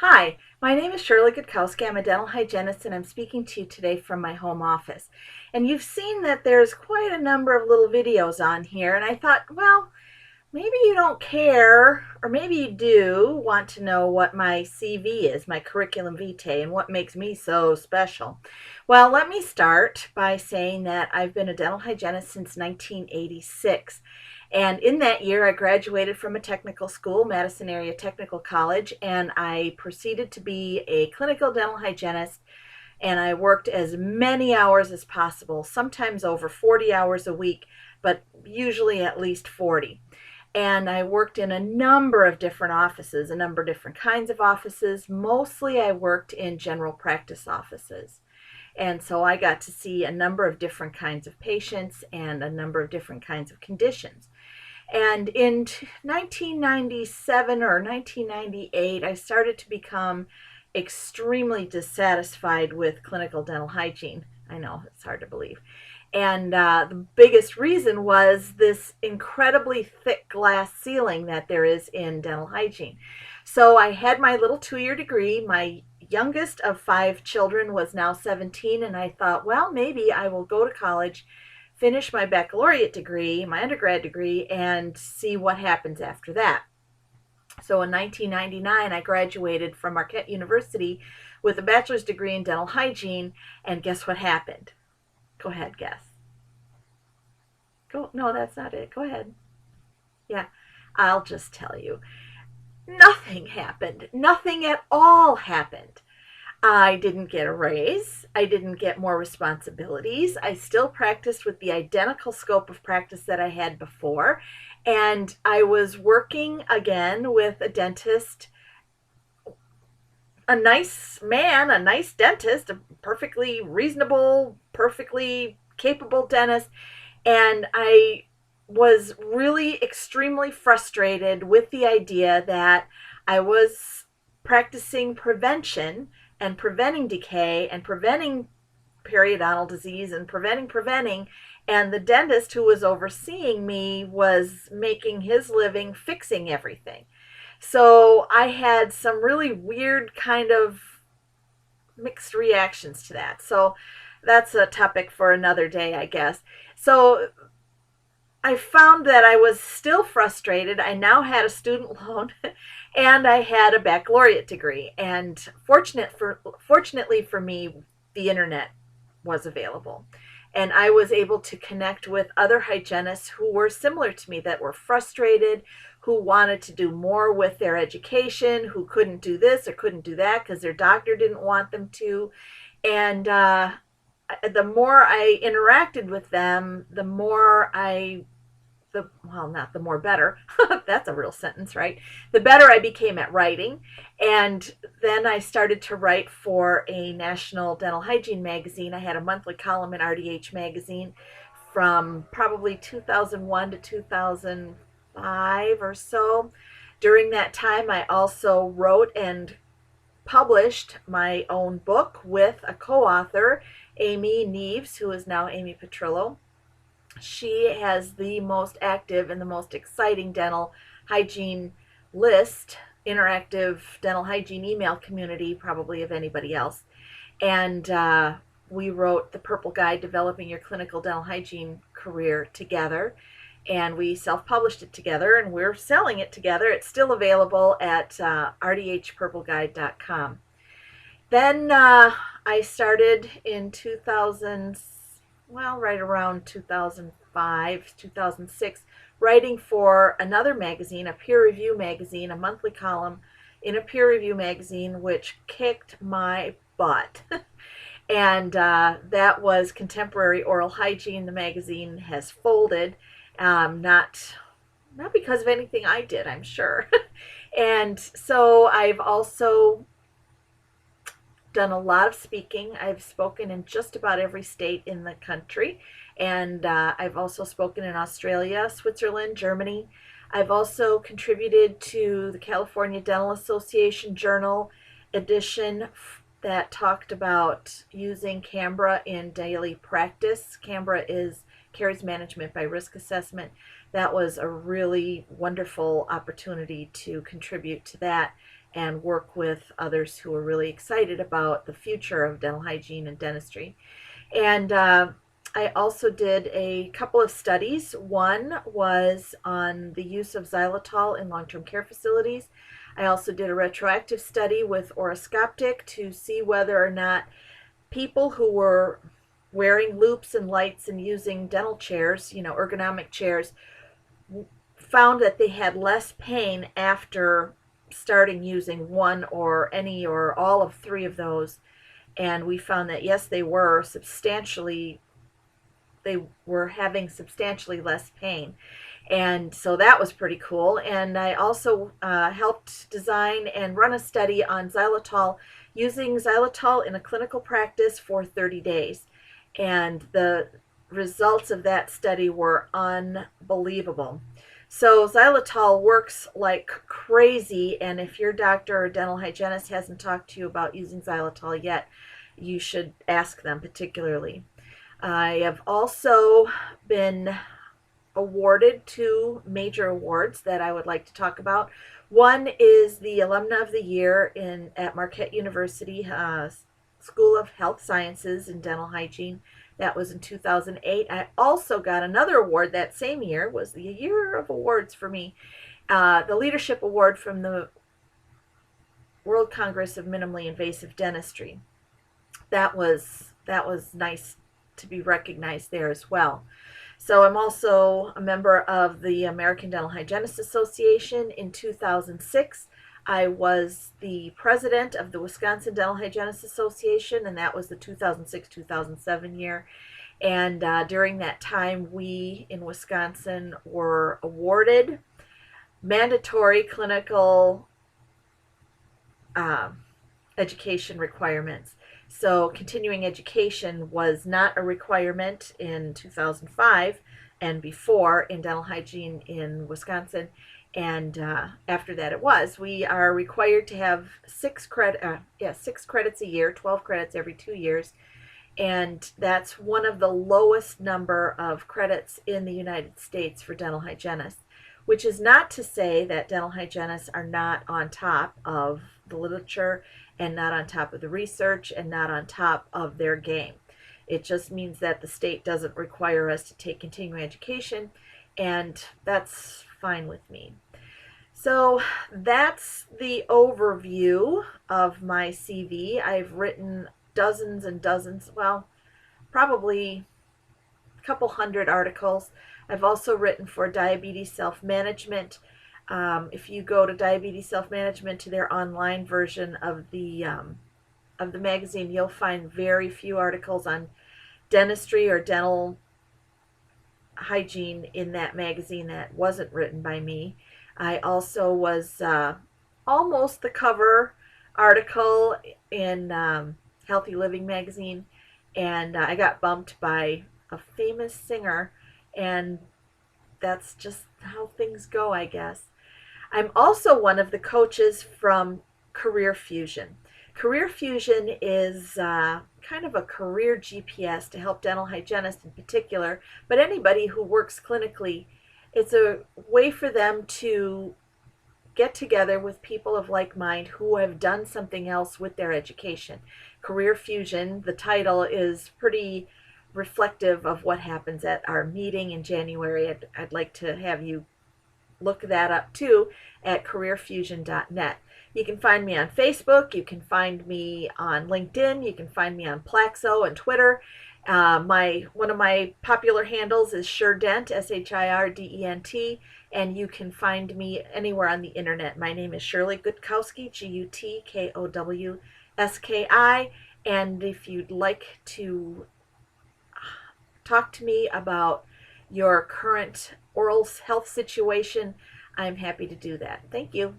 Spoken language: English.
Hi, my name is Shirley Gutkowski. I'm a dental hygienist and I'm speaking to you today from my home office. And you've seen that there's quite a number of little videos on here, and I thought, well, maybe you don't care, or maybe you do want to know what my CV is, my curriculum vitae, and what makes me so special. Well, let me start by saying that I've been a dental hygienist since 1986. And in that year, I graduated from a technical school, Madison Area Technical College, and I proceeded to be a clinical dental hygienist. And I worked as many hours as possible, sometimes over 40 hours a week, but usually at least 40. And I worked in a number of different offices, a number of different kinds of offices. Mostly I worked in general practice offices. And so I got to see a number of different kinds of patients and a number of different kinds of conditions. And in 1997 or 1998, I started to become extremely dissatisfied with clinical dental hygiene. I know, it's hard to believe. And the biggest reason was this incredibly thick glass ceiling that there is in dental hygiene. So I had my little 2-year degree. My youngest of 5 children was now 17, and I thought, well, maybe I will go to college, finish my baccalaureate degree, my undergrad degree, and see what happens after that. So in 1999, I graduated from Marquette University with a bachelor's degree in dental hygiene, and guess what happened? Go ahead, guess. Go. No, that's not it. Go ahead. Yeah, I'll just tell you. Nothing happened. Nothing at all happened. I didn't get a raise. I didn't get more responsibilities. I still practiced with the identical scope of practice that I had before. And I was working again with a dentist, a nice man, a nice dentist, a perfectly reasonable, perfectly capable dentist. And I was really extremely frustrated with the idea that I was practicing prevention and preventing decay and preventing periodontal disease and preventing, and the dentist who was overseeing me was making his living fixing everything. So I had some really weird kind of mixed reactions to that. So that's a topic for another day, I guess. So I found that I was still frustrated. I now had a student loan and I had a baccalaureate degree. And fortunately for me, the internet was available. And I was able to connect with other hygienists who were similar to me, that were frustrated, who wanted to do more with their education, who couldn't do this or couldn't do that because their doctor didn't want them to. And the more I interacted with them, the more not the more better, that's a real sentence, right? The better I became at writing. And then I started to write for a national dental hygiene magazine. I had a monthly column in RDH magazine from probably 2001 to 2005 or so. During that time, I also wrote and published my own book with a co-author, Amy Neves, who is now Amy Petrillo. She has the most active and the most exciting dental hygiene list, interactive dental hygiene email community, probably of anybody else. And we wrote the Purple Guide, Developing Your Clinical Dental Hygiene Career, together. And we self-published it together, and we're selling it together. It's still available at rdhpurpleguide.com. Then I started in 2000, well, right around 2005, 2006, writing for another magazine, a peer review magazine, a monthly column in a peer review magazine, which kicked my butt. And that was Contemporary Oral Hygiene. The magazine has folded, not because of anything I did, I'm sure. And so I've also done a lot of speaking. I've spoken in just about every state in the country, and I've also spoken in Australia, Switzerland, Germany. I've also contributed to the California Dental Association Journal edition that talked about using CAMBRA in daily practice. CAMBRA is Caries Management by Risk Assessment. That was a really wonderful opportunity to contribute to that and work with others who are really excited about the future of dental hygiene and dentistry. And I also did a couple of studies. One was on the use of xylitol in long-term care facilities. I also did a retroactive study with oroscoptic to see whether or not people who were wearing loops and lights and using dental chairs, ergonomic chairs, found that they had less pain after starting using one or any or all of three of those. And we found that yes, they were having substantially less pain. And so that was pretty cool. And I also helped design and run a study on xylitol, using xylitol in a clinical practice for 30 days. And the results of that study were unbelievable. So xylitol works like crazy, and if your doctor or dental hygienist hasn't talked to you about using xylitol yet, you should ask them particularly. I have also been awarded two major awards that I would like to talk about. One is the Alumna of the Year at Marquette University School of Health Sciences and Dental Hygiene. That was in 2008. I also got another award that same year. Was the year of awards for me. The Leadership Award from the World Congress of Minimally Invasive Dentistry. That was nice to be recognized there as well. So I'm also a member of the American Dental Hygienists Association. In 2006, I was the president of the Wisconsin Dental Hygienists Association, and that was the 2006-2007 year. And during that time, we in Wisconsin were awarded mandatory clinical education requirements. So continuing education was not a requirement in 2005 and before in dental hygiene in Wisconsin. And after that it was. We are required to have 6 credits a year, 12 credits every 2 years. And that's one of the lowest number of credits in the United States for dental hygienists, which is not to say that dental hygienists are not on top of the literature and not on top of the research and not on top of their game. It just means that the state doesn't require us to take continuing education, and that's fine with me. So that's the overview of my CV. I've written dozens and dozens, well, probably a couple hundred articles. I've also written for Diabetes Self-Management. If you go to Diabetes Self-Management, to their online version of the magazine, you'll find very few articles on dentistry or dental hygiene in that magazine that wasn't written by me. I also was almost the cover article in Healthy Living magazine, and I got bumped by a famous singer, and that's just how things go, I guess. I'm also one of the coaches from Career Fusion. Career Fusion is kind of a career GPS to help dental hygienists in particular, but anybody who works clinically. It's a way for them to get together with people of like mind who have done something else with their education. Career Fusion, the title, is pretty reflective of what happens at our meeting in January. I'd like to have you look that up too at careerfusion.net. You can find me on Facebook, you can find me on LinkedIn, you can find me on Plaxo and Twitter. One of my popular handles is ShirdDent, ShirdDent, and you can find me anywhere on the internet. My name is Shirley Gutkowski, Gutkowski, and if you'd like to talk to me about your current oral health situation, I'm happy to do that. Thank you.